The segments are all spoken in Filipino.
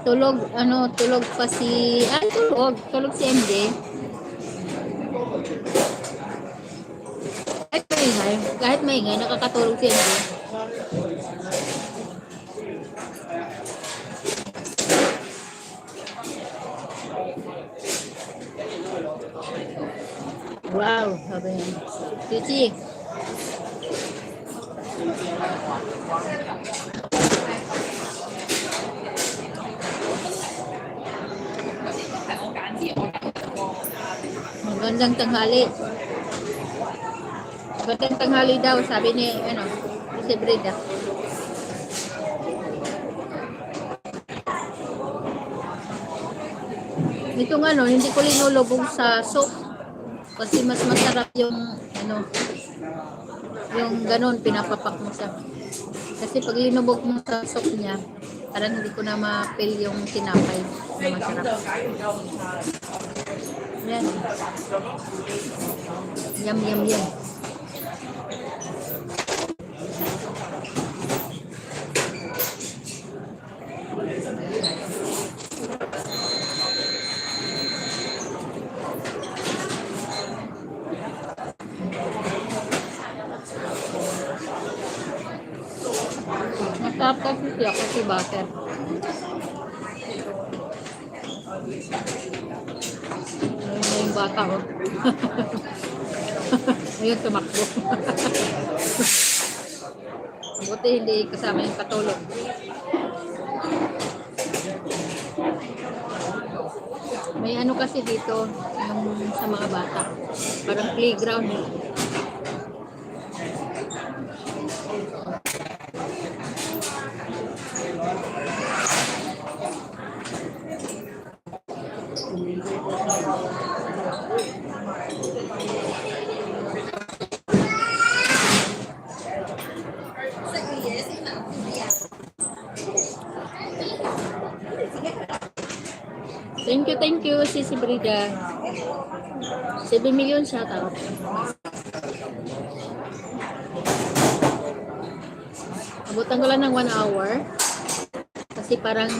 Tulog, tulog pa si, tulog si MJ. Kahit maingay, nakakatulog si MJ. Wow, sabi niya. Cici. Magandang tanghali. Magandang tanghali daw, sabi ni, si Brida. Itong hindi ko linulubog sa soup. Kasi mas masarap yung, yung ganun, pinapapak mo siya. Kasi pag linubog mo sa soup niya, parang hindi ko na ma-feel yung tinapay na masarap. Yan. Yum, yum, yum. Masarap siya kasi butter. Yung bata ko. Ayun, tumakbo. Buti hindi kasama yung katulog. May kasi dito yung sa mga bata. Parang playground. Thank you, Sisi Brida. 7 million shout out. Abutan ko lang ng 1 hour. Kasi parang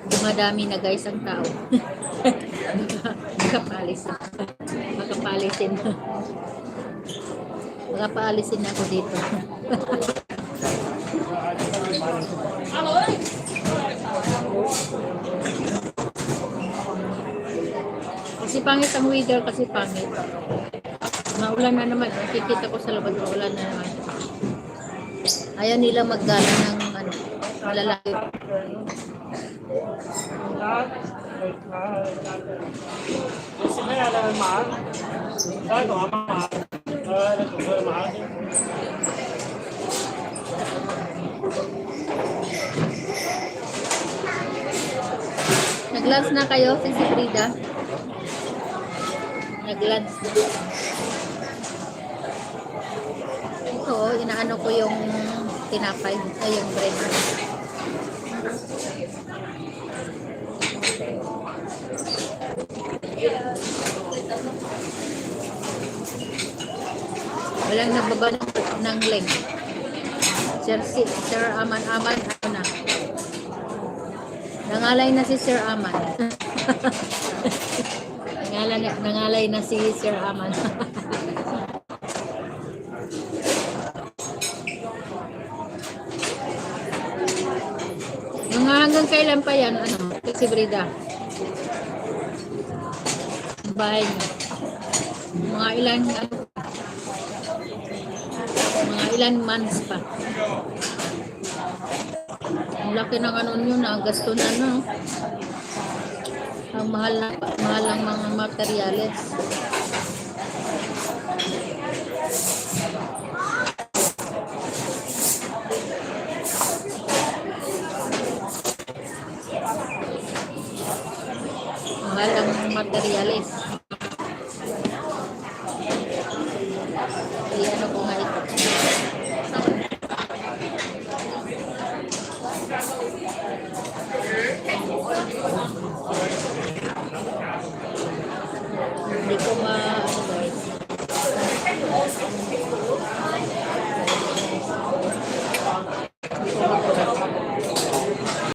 dumadami na guys ang tao. Makapalisin. Makapalisin ako dito. Kasi pangit ang weather, kasi pangit. Maulan na naman. Kikita ko sa labas, maulan na naman. Ayaw nila maggala ng malalaki. Nag-lunch na kayo, si Frida? Nag-lunch na. Ito, inaano ko yung tinapay, yung bread. Walang nagbaba ng link. Sir Aman, na. Nangalay na si Sir Aman. Nangalay na si Sir Aman. Mga hanggang kailan pa yan, si Brida? Bahay niya. Mga ilan months pa. Ang laki ng yun, gasto na, Ang mahal ang mga materyales. Mahal ang materyales. Ano ko nga ito.